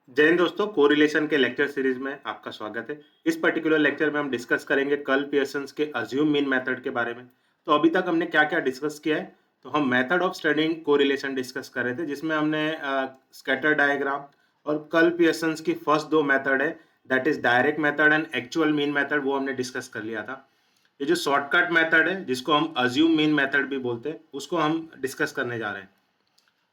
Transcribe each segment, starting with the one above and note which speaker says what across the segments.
Speaker 1: जय हिंद दोस्तों, कोरिलेशन के लेक्चर सीरीज में आपका स्वागत है। इस पर्टिकुलर लेक्चर में हम डिस्कस करेंगे कर्ल पियर्सन्स के अज्यूम मीन मेथड के बारे में। तो अभी तक हमने क्या-क्या डिस्कस किया है, तो हम method of studying correlation discuss कर रहे थे, जिसमें हमने स्कैटर डायग्राम और कर्ल पियर्सन्स की फर्स्ट दो मेथड है, that is direct method and actual mean method, वो हमने डिस्कस कर लिया था। ये जो शॉर्टकट मेथड है, जिसको हम अज्यूम मीन मेथड भी बोलते हैं, उसको हम डिस्कस करने जा रहे हैं।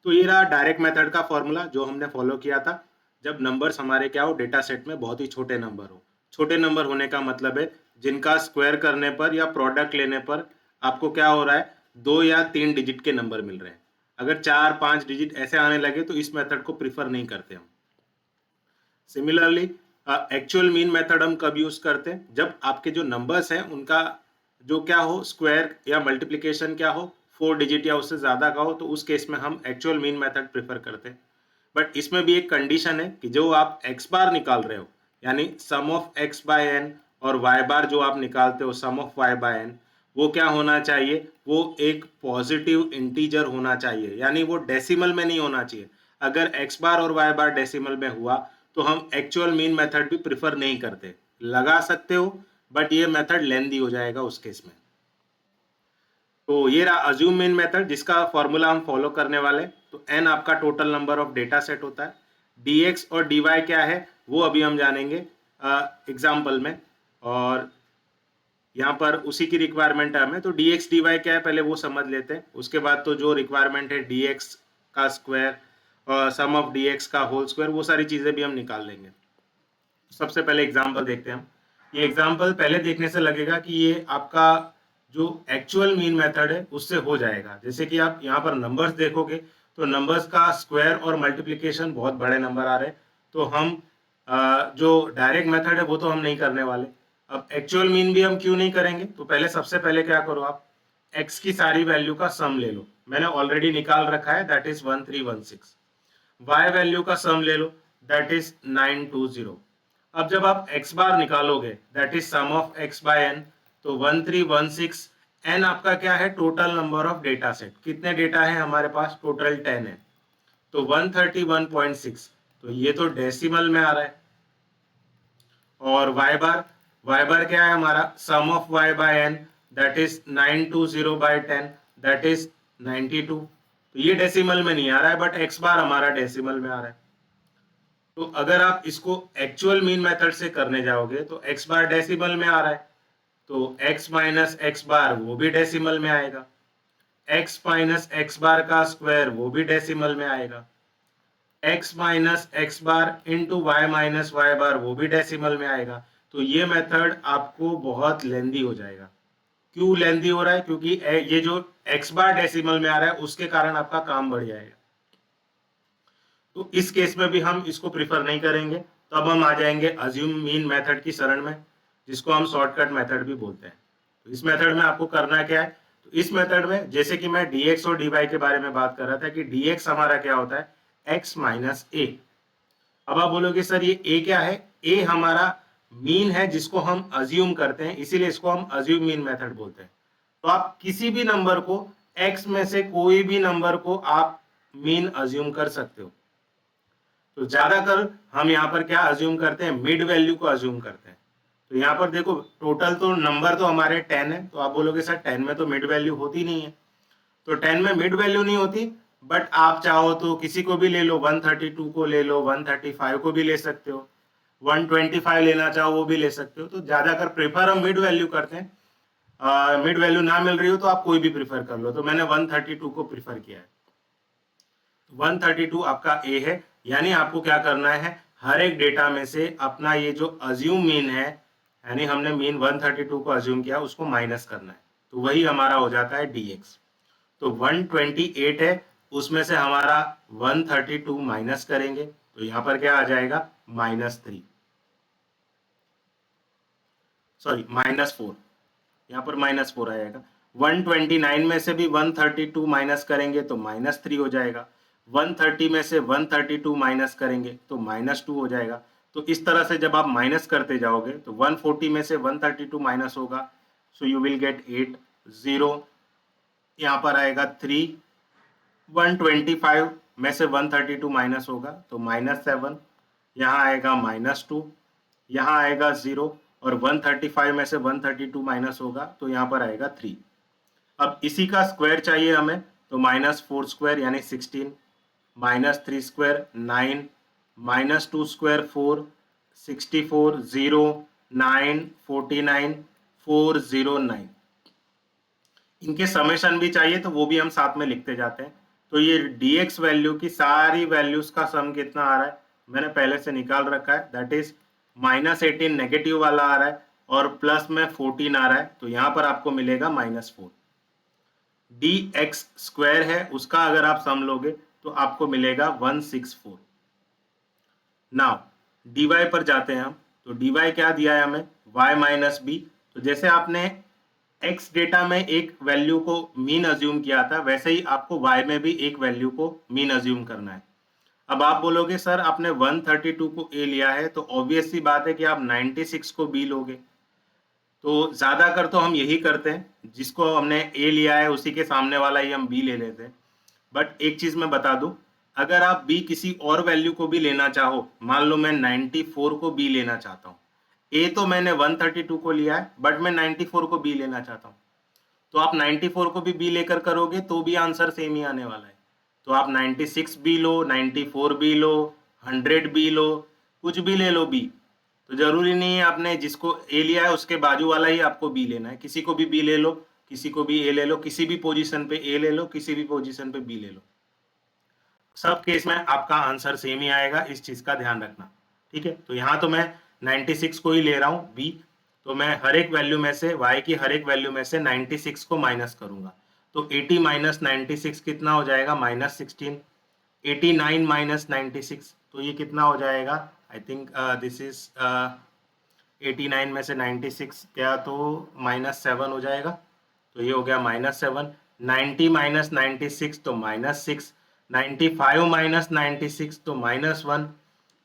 Speaker 1: तो ये रहा डायरेक्ट मेथड का फॉर्मूला जो हमने फॉलो किया था। जब नंबर्स हमारे क्या हो, डेटा सेट में बहुत ही छोटे नंबर हो। छोटे नंबर होने का मतलब है जिनका स्क्वायर करने पर या प्रोडक्ट लेने पर आपको क्या हो रहा है, 2 या 3 डिजिट के नंबर मिल रहे हैं। अगर 4-5 डिजिट ऐसे आने लगे तो इस मेथड को प्रीफर नहीं करते हम। सिमिलरली एक्चुअल मीन मेथड हम कब यूज करते हैं, जब आपके जो नंबर्स हैं उनका जो क्या हो, स्क्वायर या मल्टीप्लिकेशन क्या हो, 4 डिजिट या उससे ज्यादा का हो, तो उस केस में हम एक्चुअल मीन मेथड प्रेफर करते हैं। बट इसमें भी एक कंडीशन है कि जो आप एक्स बार निकाल रहे हो, यानी सम ऑफ एक्स बाय एन, और वाई बार जो आप निकालते हो सम ऑफ वाई बाय एन, वो क्या होना चाहिए, वो एक पॉजिटिव इंटीजर होना चाहिए, यानी वो डेसिमल में नहीं होना चाहिए। अगर एक्स बार और वाई बार डेसिमल में हुआ तो हम एक्चुअल मीन मेथड भी प्रिफर नहीं करते। लगा सकते हो बट ये मेथड लेंदी हो जाएगा उस केस में। तो ये रहा अज्यूम मीन मेथड, जिसका फॉर्मूला हम फॉलो करने वाले। तो एन आपका total number of data set होता है। dx और dy क्या है वो अभी हम जानेंगे एग्जाम्पल में। और यहाँ पर उसी की रिक्वायरमेंट है हमें, तो dx dy क्या है पहले वो समझ लेते हैं। उसके बाद तो जो रिक्वायरमेंट है dx का स्क्वायर और सम ऑफ dx का होल स्क्वायर, वो सारी चीजें भी हम निकाल लेंगे। सबसे पहले एग्जाम्पल देखते हैं हम। ये एग्जाम्पल पहले देखने से लगेगा कि ये आपका जो एक्चुअल मीन मेथड है उससे हो जाएगा। जैसे कि आप यहाँ पर नंबर्स देखोगे तो नंबर्स का स्क्वायर और मल्टीप्लिकेशन बहुत बड़े नंबर आ रहे हैं, तो हम जो डायरेक्ट मेथड है वो तो हम नहीं करने वाले। अब एक्चुअल मीन भी हम क्यों नहीं करेंगे, तो पहले सबसे पहले क्या करो आप, x की सारी वैल्यू का सम ले लो। मैंने ऑलरेडी निकाल रखा है, दैट इज 1316। y वैल्यू का सम ले लो, दैट इज 920। अब जब आप x बार निकालोगे, that is sum of x by n, तो 1316। n आपका क्या है, total number of data set. कितने डेटा है हमारे पास, टोटल 10 है, तो 131.6। तो ये तो डेसिमल में आ रहा है। और y बार क्या है हमारा, sum of y by n, that is 920/10, that is 92। तो ये डेसिमल में नहीं आ रहा है, बट x बार हमारा डेसिमल में आ रहा है। तो अगर आप इसको एक्चुअल मीन मेथड से करने जाओगे तो x बार डेसिमल में आ रहा है, तो x माइनस एक्स बार वो भी डेसिमल में आएगा। x माइनस एक्स बार का स्क्वायर वो भी डेसिमल में आएगा। x minus x bar into Y minus Y बार वो भी डेसिमल में आएगा। तो ये मेथड आपको बहुत लेंदी हो जाएगा। क्यों लेंदी हो रहा है, क्योंकि ये जो x बार डेसिमल में आ रहा है उसके कारण आपका काम बढ़ जाएगा। तो इस केस में भी हम इसको प्रिफर नहीं करेंगे। तो अब हम आ जाएंगे अज्यूम मीन मेथड की शरण में, जिसको हम शॉर्टकट मेथड भी बोलते हैं। तो इस मेथड में आपको करना क्या है, तो इस मेथड में जैसे कि मैं dx और dy के बारे में बात कर रहा था कि dx हमारा क्या होता है, x माइनस ए। अब आप बोलोगे सर ये a क्या है, a हमारा मीन है जिसको हम अज्यूम करते हैं, इसीलिए इसको हम अज्यूम मीन मेथड बोलते हैं। तो आप किसी भी नंबर को, x में से कोई भी नंबर को आप मीन अज्यूम कर सकते हो। तो ज्यादातर हम यहाँ पर क्या अज्यूम करते हैं, मिड वैल्यू को अज्यूम करते हैं। तो यहाँ पर देखो टोटल तो नंबर तो हमारे 10 है, तो आप बोलोगे सर 10 में तो मिड वैल्यू होती नहीं है। तो 10 में मिड वैल्यू नहीं होती, बट आप चाहो तो किसी को भी ले लो, 132 को ले लो, 135 को भी ले सकते हो, 125 लेना चाहो वो भी ले सकते हो। तो ज्यादातर प्रेफर हम मिड वैल्यू करते हैं। मिड वैल्यू ना मिल रही हो तो आप कोई भी प्रेफर कर लो, तो मैंने 132 को प्रेफर किया है। 132 आपका ए है, यानी आपको क्या करना है, हर एक डेटा में से अपना ये जो अज्यूम मीन है, यानी हमने मीन 132 को अज्यूम किया, उसको माइनस करना है। तो वही हमारा हो जाता है dx। तो 128 है, उसमें से हमारा 132 माइनस करेंगे, तो यहाँ पर क्या आ जाएगा, -3, सॉरी -4। यहाँ पर -4 आएगा। 129 में से भी 132 माइनस करेंगे तो -3 हो जाएगा। 130 में से 132 माइनस करेंगे तो -2 हो जाएगा। तो इस तरह से जब आप माइनस करते जाओगे तो 140 में से 132 माइनस होगा, सो यू विल गेट 8। 0 यहाँ पर आएगा 3। 125 में से 132 माइनस होगा तो -7। यहाँ आएगा -2, यहाँ आएगा 0 और 135 में से 132 माइनस होगा तो यहाँ पर आएगा 3। अब इसी का स्क्वायर चाहिए हमें, तो -4 स्क्वायर यानी 16, -3 स्क्वायर 9, -2 स्क्वायर 4, 64, 0, 9, 49, 409। इनके समेशन भी चाहिए तो वो भी हम साथ में लिखते जाते हैं। तो ये dx वैल्यू की सारी वैल्यूज का सम कितना आ रहा है मैंने पहले से निकाल रखा है, दैट इज -18 नेगेटिव वाला आ रहा है और प्लस में 14 आ रहा है, तो यहाँ पर आपको मिलेगा -4। dx स्क्वायर है उसका अगर आप सम लोगे तो आपको मिलेगा 164। नाउ dy पर जाते हैं हम, तो dy क्या दिया है हमें, y माइनस बी। तो जैसे आपने x डेटा में एक वैल्यू को मीन अज्यूम किया था, वैसे ही आपको y में भी एक वैल्यू को मीन अज्यूम करना है। अब आप बोलोगे सर आपने 132 को a लिया है तो ऑब्वियस सी बात है कि आप 96 को b लोगे। तो ज्यादा कर तो हम यही करते हैं, जिसको हमने a लिया है उसी के सामने वाला ही हम b ले लेते हैं। बट एक चीज मैं बता दूं, अगर आप b किसी और वैल्यू को भी लेना चाहो, मान लो मैं 94 को b लेना चाहता हूँ, a तो मैंने 132 को लिया है बट मैं 94 को b लेना चाहता हूँ, तो आप 94 को भी b लेकर करोगे तो भी आंसर सेम ही आने वाला है। तो आप 96 b लो, 94 b लो, 100 b लो, कुछ भी ले लो b। तो जरूरी नहीं है आपने जिसको a लिया है उसके बाजू वाला ही आपको b लेना है, किसी को भी b ले लो, किसी को भी a ले लो, किसी भी पोजीशन पे a ले लो, किसी भी पोजीशन पे b ले लो, सब केस में आपका आंसर सेम ही आएगा, इस चीज का ध्यान रखना। ठीक है, तो यहाँ तो मैं 96 को ही ले रहा हूँ b, तो मैं हर एक वैल्यू में से y की हर एक वैल्यू में से 96 को माइनस करूंगा, तो 80 माइनस 96 कितना हो जाएगा, -16। 89 माइनस 96 तो ये कितना हो जाएगा, आई थिंक दिस इज 89 में से 96 क्या तो -7 हो जाएगा, तो ये हो गया -7। 90 माइनस 96 तो -6, 95 माइनस 96 तो -1,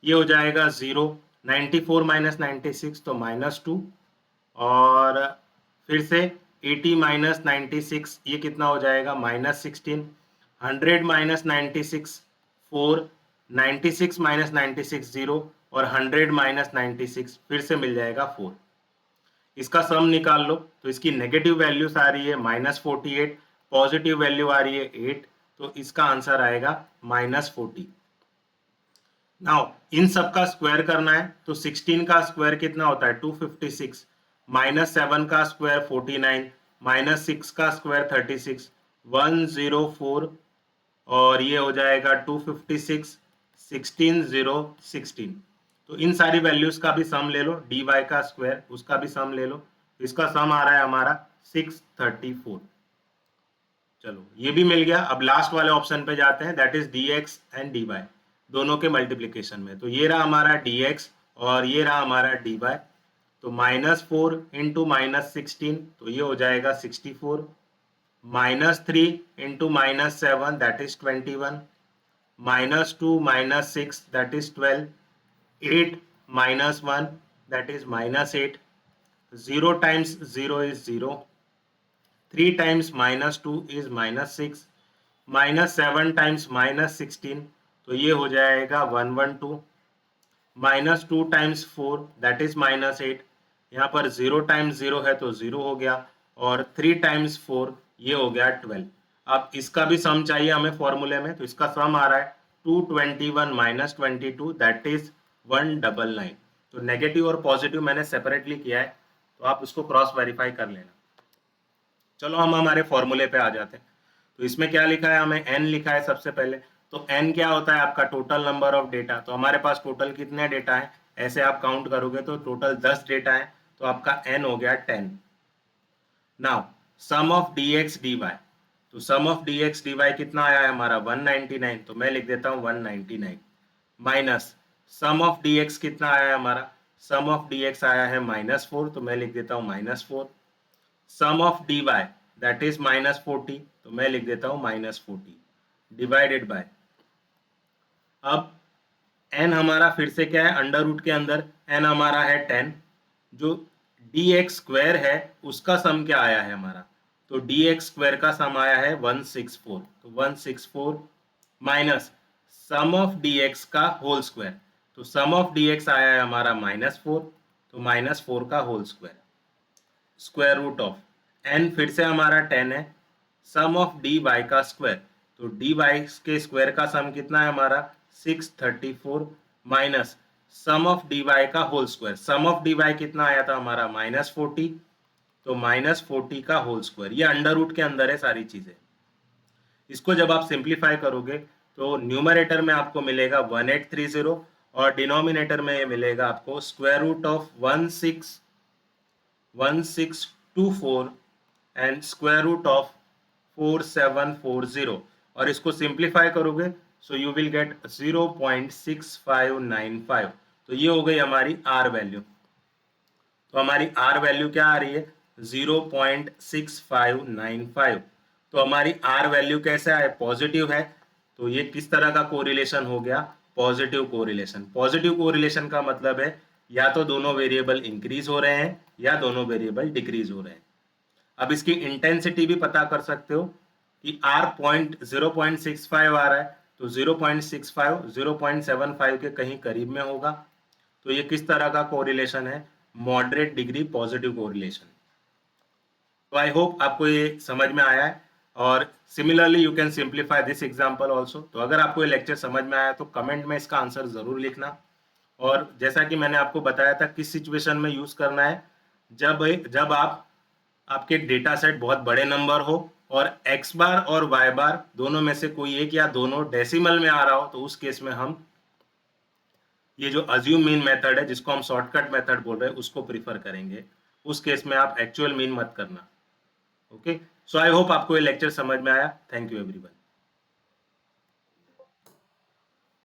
Speaker 1: ये हो जाएगा 0। 94 माइनस 96 तो -2 और फिर से 80 माइनस 96 ये कितना हो जाएगा, -16। 100 माइनस 96 4, 96 माइनस 96 0 और 100 माइनस 96 फिर से मिल जाएगा 4। इसका सम निकाल लो, तो इसकी नेगेटिव वैल्यूज आ रही है -48, पॉजिटिव वैल्यू आ रही है 8, तो इसका आंसर आएगा -40। नाउ इन सब का स्क्वायर करना है, तो 16 का स्क्वायर कितना होता है, 256, -7 का स्क्वायर 49, -6 का स्क्वायर 36, 104 और ये हो जाएगा 256, 16 0 16। तो इन सारी वैल्यूज का भी सम ले लो, dy का स्क्वायर उसका भी सम ले लो, इसका सम आ रहा है हमारा 634। चलो ये भी मिल गया। अब लास्ट वाले ऑप्शन पे जाते हैं, that is dx and dy दोनों के मल्टीप्लीकेशन में। तो ये रहा हमारा dx और ये रहा हमारा dy, तो -4 इंटू -16 तो ये हो जाएगा 64, -3 into -7 that is 21, -2 -6 that is 12, 8 -1 that is -8, 0 times 0 is 0, 3 times -2 is -6, -7 times -16 तो ये हो जाएगा 112, -2 टाइम्स 4 दैट इज -8, यहाँ पर 0 टाइम्स 0 है तो 0 हो गया और 3 टाइम्स 4 ये हो गया 12। अब इसका भी सम चाहिए हमें फॉर्मूले में, तो इसका सम आ रहा है 221 माइनस 22 दैट इज 199। तो नेगेटिव और पॉजिटिव मैंने सेपरेटली किया है, तो आप उसको क्रॉस वेरीफाई कर लेना। चलो हम हमारे फॉर्मूले पे आ जाते हैं। तो इसमें क्या लिखा है, हमें n लिखा है सबसे पहले। तो n क्या होता है, आपका टोटल नंबर ऑफ डेटा। तो हमारे पास टोटल कितने डेटा है, ऐसे आप काउंट करोगे तो टोटल 10 डेटा है, तो आपका n हो गया 10। Now sum of dx dy, तो सम ऑफ dx dy कितना आया है हमारा 199, तो मैं लिख देता हूँ 199 माइनस सम ऑफ dx कितना आया है हमारा, सम ऑफ dx आया है -4, तो मैं लिख देता हूँ -4। सम ऑफ dy दैट इज -40, तो मैं लिख देता हूँ -40 डिवाइडेड बाय, अब n हमारा फिर से क्या है, अंडर रूट के अंदर n हमारा है 10, जो dx स्क्वायर है उसका सम क्या आया है हमारा, तो dx स्क्वायर का सम आया है 164, तो 164 माइनस सम ऑफ dx का होल स्क्वायर, तो सम ऑफ डी एक्स आया है हमारा -4, तो -4 का whole square, square root of n फिर से हमारा 10 है, सम ऑफ डी वाई का स्क्वायर, तो डी वाई के स्क्वायर का सम कितना है हमारा 634 minus sum of D Y का whole square, sum of D Y कितना आया था हमारा -40, तो -40 का होल स्क्वायर, ये अंडर रूट के अंदर है सारी चीजें। इसको जब आप सिंप्लीफाई करोगे तो न्यूमरेटर में आपको मिलेगा 1830 और डिनोमिनेटर में ये मिलेगा आपको square root of 1624 and square root of 4740, और इसको सिंप्लीफाई करोगे सो यू विल गेट 0.6595। तो ये हो गई हमारी आर वैल्यू। तो हमारी आर वैल्यू क्या आ रही है 0.6595। तो हमारी आर वैल्यू कैसे आए, पॉजिटिव है, तो ये किस तरह का कोरिलेशन हो गया, पॉजिटिव कोरिलेशन। पॉजिटिव कोरिलेशन का मतलब है या तो दोनों वेरिएबल इंक्रीज हो रहे हैं या दोनों वेरिएबल डिक्रीज हो रहे हैं। अब इसकी इंटेंसिटी भी पता कर सकते हो कि R 0.65 आ रहा है, तो 0.65 0.75 के कहीं करीब में होगा। तो ये किस तरह का कोरिलेशन है, मॉडरेट डिग्री पॉजिटिव कोरिलेशन। तो आई होप आपको ये समझ में आया है, और similarly you can simplify this example also. तो अगर आपको ये लेक्चर समझ में आया तो कमेंट में इसका आंसर जरूर लिखना। और जैसा कि मैंने आपको बताया था किस सिचुएशन में यूज करना है, जब आपके डेटा सेट बहुत बड़े नंबर हो और x बार और y बार दोनों में से कोई एक या दोनों डेसिमल में आ रहा हो, तो उस केस में हम ये जो अज्यूम मीन मेथड है जिसको हम शॉर्टकट मेथड बोल रहे हैं उसको प्रीफर करेंगे। उस केस में आप एक्चुअल मीन मत करना। ओके, सो आई होप आपको ये लेक्चर समझ में आया। Thank you everyone.